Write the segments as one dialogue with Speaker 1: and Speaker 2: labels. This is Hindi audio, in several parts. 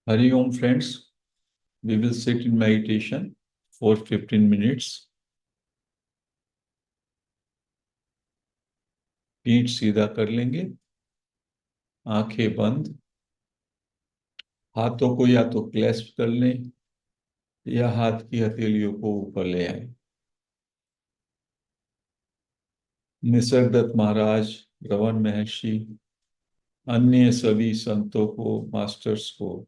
Speaker 1: Hari Om, friends. We will sit in meditation for 15 minutes. पीठ सीधा कर लेंगे, आंखें बंद, हाथों को या तो क्लैस्प कर लें या हाथ की हथेलियों को ऊपर ले आए। निसर्गदत्त महाराज, रमन महर्षि, अन्य सभी संतों को, मास्टर्स को,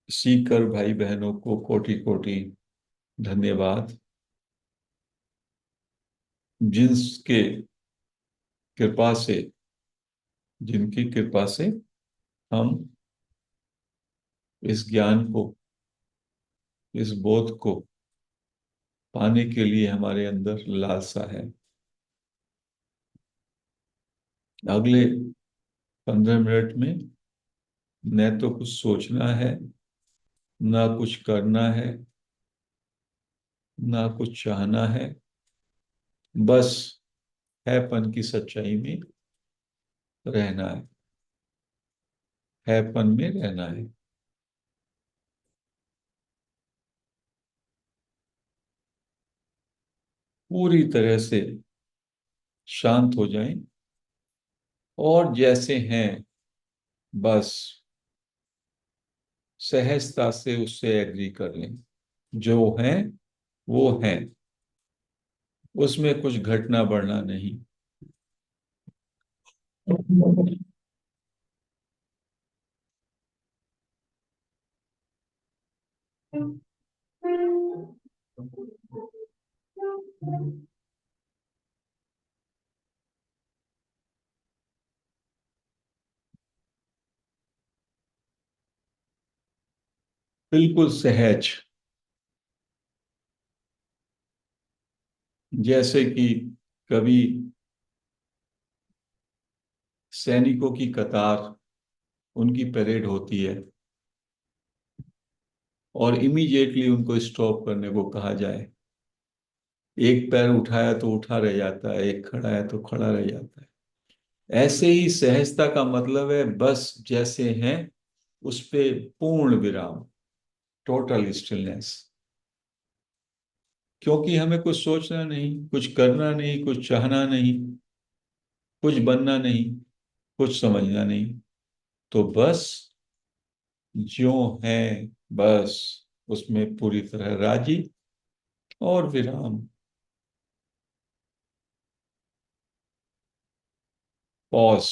Speaker 1: सीकर भाई बहनों को कोटि कोटि धन्यवाद। जिनके कृपा से जिनकी कृपा से हम इस ज्ञान को, इस बोध को पाने के लिए हमारे अंदर लालसा है। अगले 15 मिनट में न तो कुछ सोचना है, ना कुछ करना है, ना कुछ चाहना है। बस हैपन की सच्चाई में रहना है, हैपन में रहना है। पूरी तरह से शांत हो जाएं और जैसे हैं बस सहजता से उससे एग्री कर लें। जो है वो है, उसमें कुछ घटना बढ़ना नहीं। बिल्कुल सहज, जैसे कि कभी सैनिकों की कतार, उनकी परेड होती है और इमीडिएटली उनको स्टॉप करने को कहा जाए। एक पैर उठाया तो उठा रह जाता है, एक खड़ा है तो खड़ा रह जाता है। ऐसे ही सहजता का मतलब है बस जैसे हैं उस पे पूर्ण विराम, टोटल स्टिलनेस। क्योंकि हमें कुछ सोचना नहीं, कुछ करना नहीं, कुछ चाहना नहीं, कुछ बनना नहीं, कुछ समझना नहीं। तो बस जो है, बस उसमें पूरी तरह राजी और विराम। पॉज।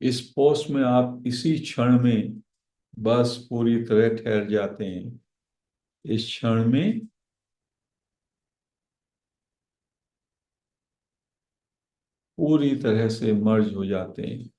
Speaker 1: इस पोज में आप इसी क्षण में बस पूरी तरह ठहर जाते हैं। इस क्षण में पूरी तरह से मर्ज हो जाते हैं।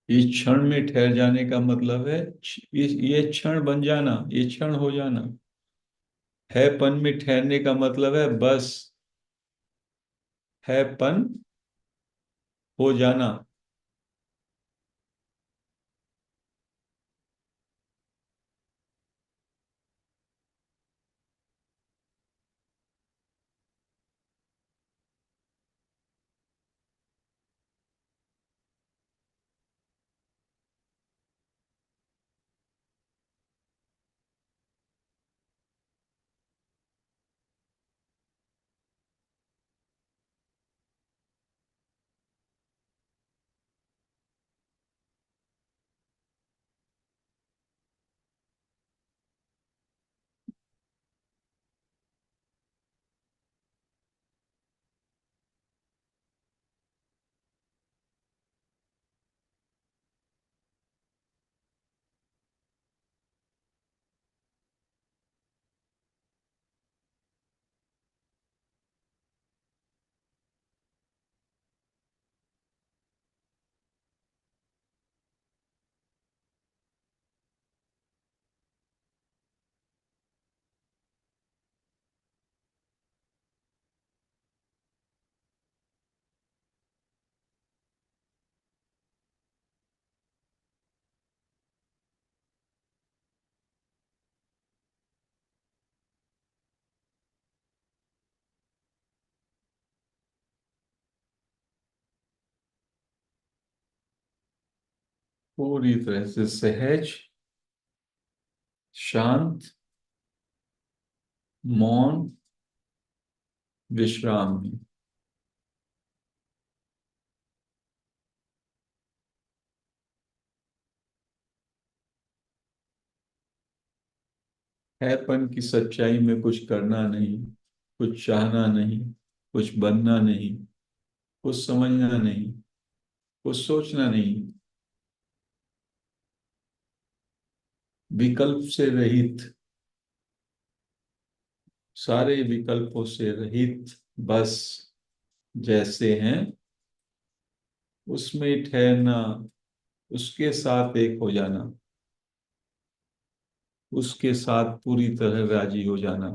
Speaker 1: इस क्षण में ठहर जाने का मतलब है ये क्षण बन जाना, ये क्षण हो जाना। है पन में ठहरने का मतलब है बस है पन हो जाना। पूरी तरह से सहज, शांत, मौन, विश्राम में। हैपन की सच्चाई में कुछ करना नहीं, कुछ चाहना नहीं, कुछ बनना नहीं, कुछ समझना नहीं, कुछ सोचना नहीं, विकल्प से रहित, सारे विकल्पों से रहित, बस जैसे हैं उसमें ठहरना, उसके साथ एक हो जाना, उसके साथ पूरी तरह राजी हो जाना।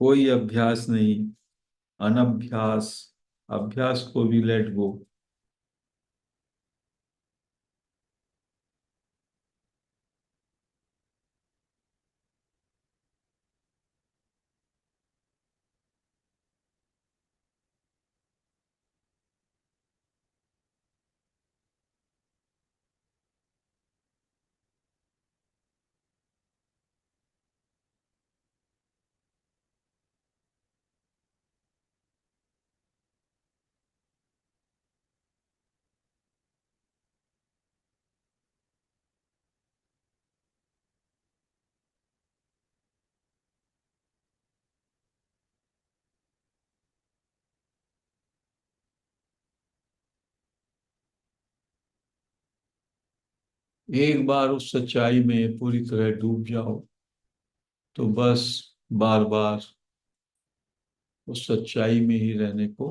Speaker 1: कोई अभ्यास नहीं, अनभ्यास, अभ्यास को भी लेट गो। एक बार उस सच्चाई में पूरी तरह डूब जाओ तो बस बार बार उस सच्चाई में ही रहने को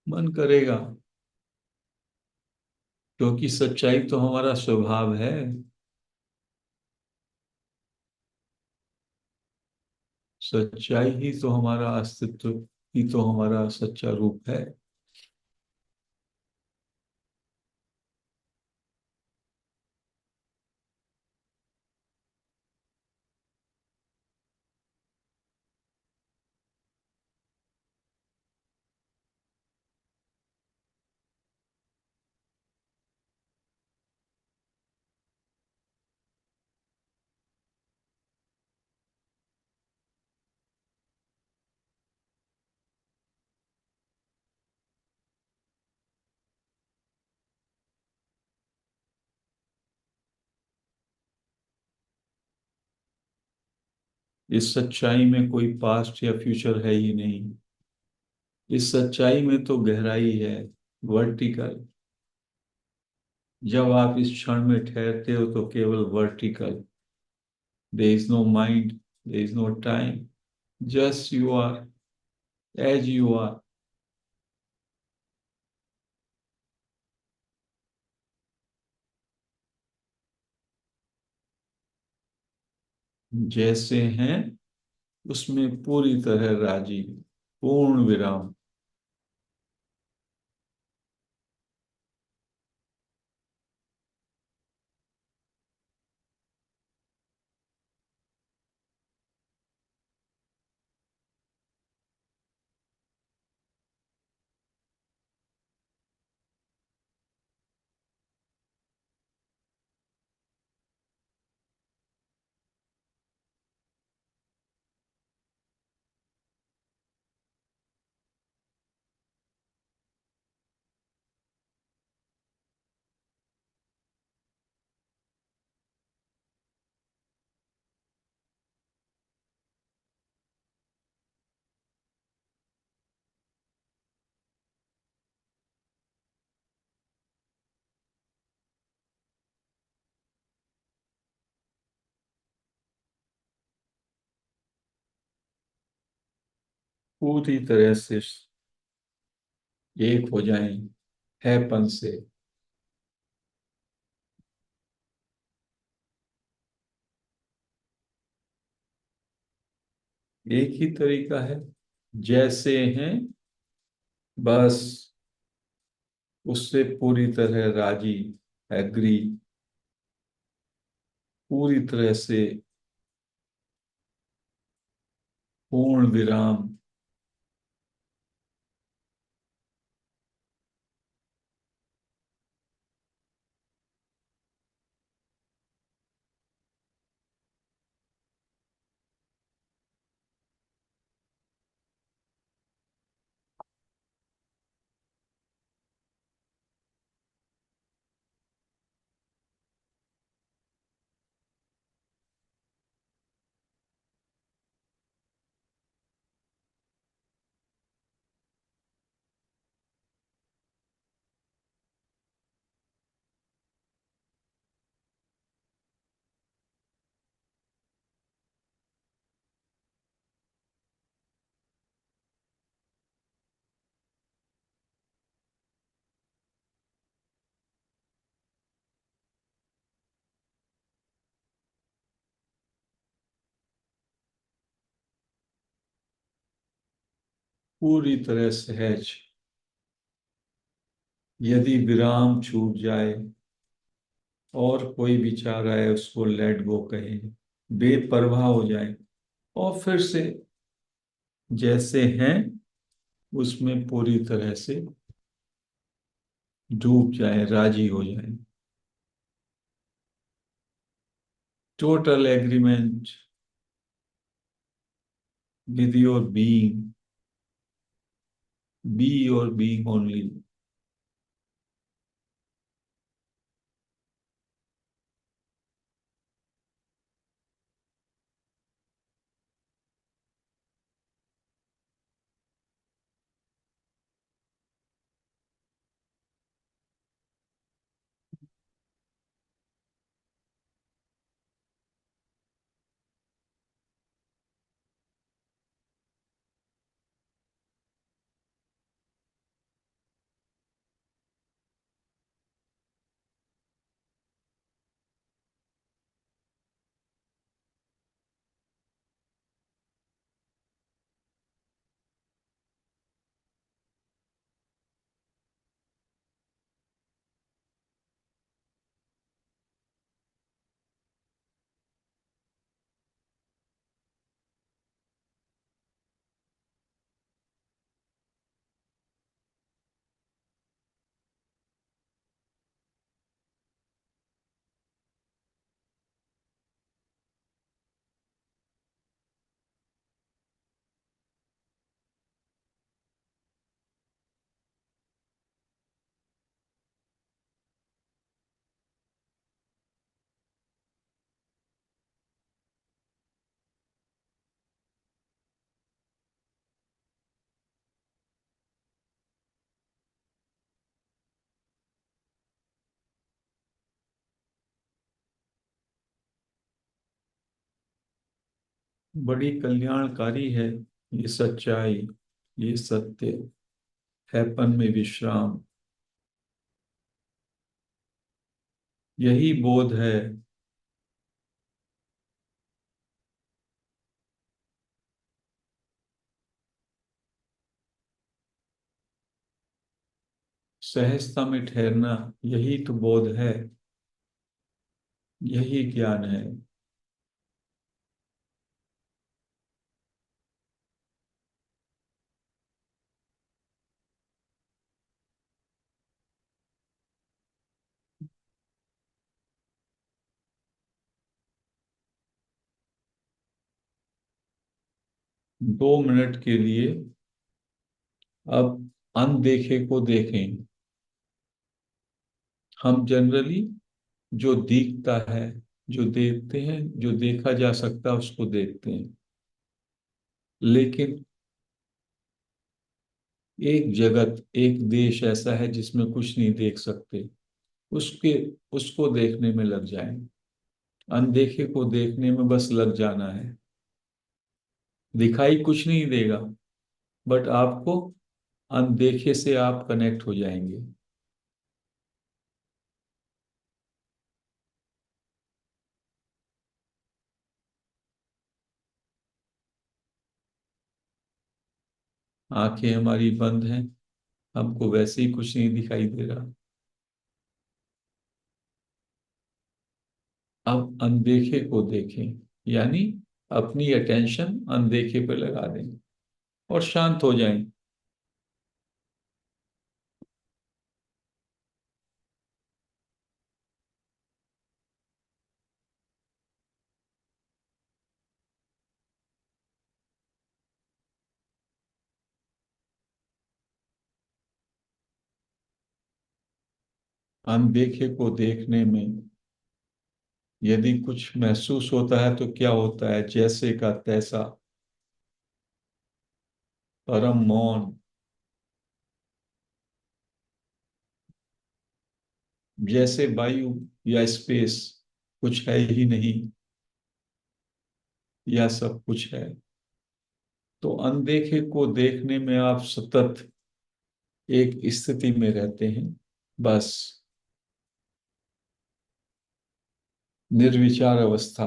Speaker 1: मन करेगा, क्योंकि सच्चाई तो हमारा स्वभाव है। सच्चाई ही तो हमारा अस्तित्व, ही तो हमारा सच्चा रूप है। इस सच्चाई में कोई पास्ट या फ्यूचर है ही नहीं। इस सच्चाई में तो गहराई है, वर्टिकल। जब आप इस क्षण में ठहरते हो तो केवल vertical. There is no mind, there is no time, just you are, as you are. जैसे हैं उसमें पूरी तरह राजी, पूर्ण विराम। पूरी तरह से एक हो जाएं हैपन से। एक ही तरीका है, जैसे हैं बस उससे पूरी तरह राजी, एग्री। पूरी तरह से पूर्ण विराम। पूरी तरह सहज। यदि विराम छूट जाए और कोई विचार आए उसको लेट गो कहें, बेपरवाह हो जाए और फिर से जैसे हैं उसमें पूरी तरह से डूब जाए, राजी हो जाए। Total agreement with your being, be your being only. बड़ी कल्याणकारी है ये सच्चाई, ये सत्य। हैपन में विश्राम, यही बोध है। सहजता में ठहरना, यही तो बोध है, यही ज्ञान है। 2 मिनट के लिए अब अनदेखे को देखें। हम जनरली जो दिखता है, जो देखते हैं, जो देखा जा सकता है उसको देखते हैं, लेकिन एक जगत, एक देश ऐसा है जिसमें कुछ नहीं देख सकते। उसके उसको देखने में लग जाए, अनदेखे को देखने में बस लग जाना है। दिखाई कुछ नहीं देगा, बट आपको अनदेखे से आप कनेक्ट हो जाएंगे। आंखें हमारी बंद हैं, हमको वैसे ही कुछ नहीं दिखाई दे रहा। अब अनदेखे को देखें, यानी अपनी अटेंशन अनदेखे पे लगा दें और शांत हो जाएं। अनदेखे को देखने में यदि कुछ महसूस होता है तो क्या होता है? जैसे का तैसा, परम मौन, जैसे वायु या स्पेस, कुछ है ही नहीं या सब कुछ है। तो अनदेखे को देखने में आप सतत एक स्थिति में रहते हैं, बस निर्विचार अवस्था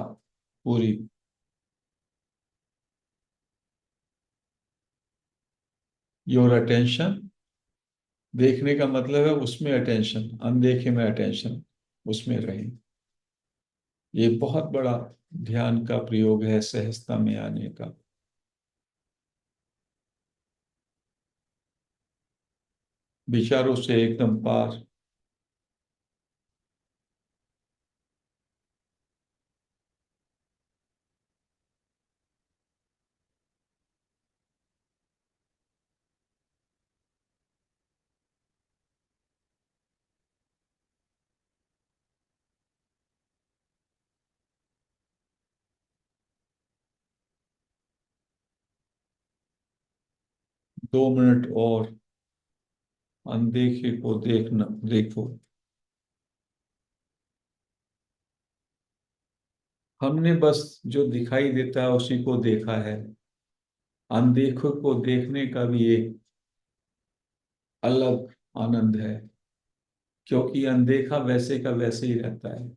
Speaker 1: पूरी। योर अटेंशन, देखने का मतलब है उसमें अटेंशन, अनदेखे में अटेंशन, उसमें रहे। ये बहुत बड़ा ध्यान का प्रयोग है सहजता में आने का। विचारों से एकदम पार। 2 मिनट और अनदेखे को देखना, देखो। हमने बस जो दिखाई देता है उसी को देखा है। अनदेखे को देखने का भी एक अलग आनंद है, क्योंकि अनदेखा वैसे का वैसे ही रहता है।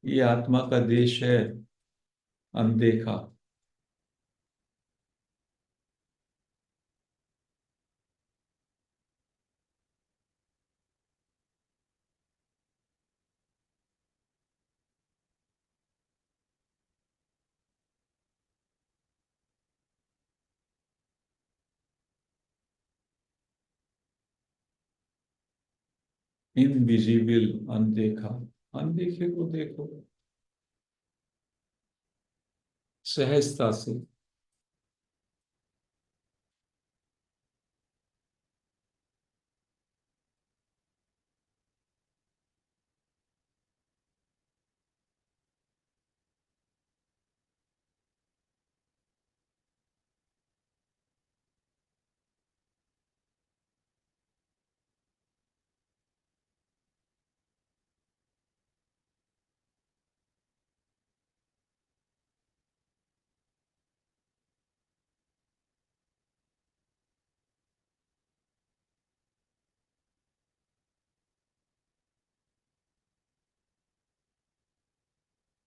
Speaker 1: ये आत्मा का देश है, अनदेखा। इनविजिबल, अनदेखा। अनदेखे को देखो सहजता से।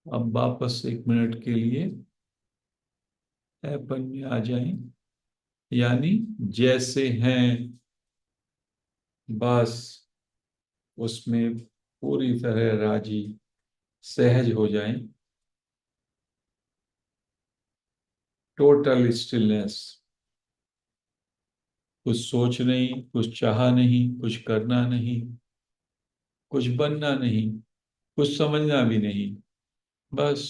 Speaker 1: अब वापस 1 मिनट के लिए ऐपन में आ जाएं, यानी जैसे हैं बस उसमें पूरी तरह राजी, सहज हो जाएं। Total stillness. कुछ सोच नहीं, कुछ चाहा नहीं, कुछ करना नहीं, कुछ बनना नहीं, कुछ समझना भी नहीं। बस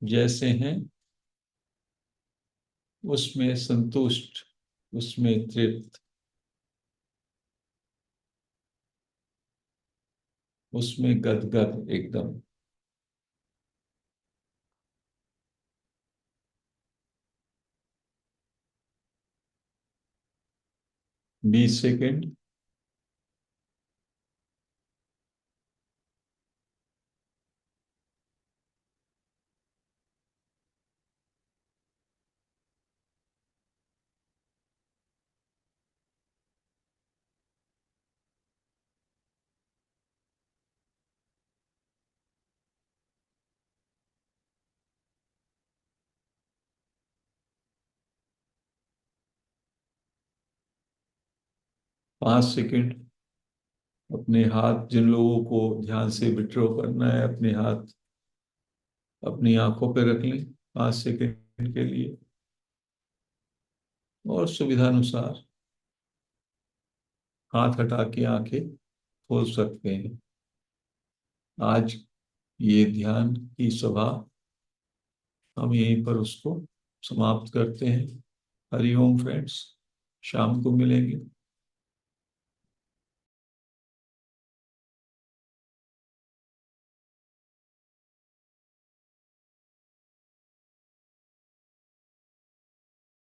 Speaker 1: जैसे हैं उसमें संतुष्ट, उसमें तृप्त, उसमें गदगद एकदम। 20 सेकेंड। 5 सेकेंड। अपने हाथ, जिन लोगों को ध्यान से विड्रॉ करना है, अपने हाथ अपनी आंखों पे रख लें 5 सेकंड के लिए, और सुविधानुसार हाथ हटा के आंखें खोल सकते हैं। आज ये ध्यान की सभा हम यहीं पर उसको समाप्त करते हैं। हरिओम फ्रेंड्स, शाम को मिलेंगे।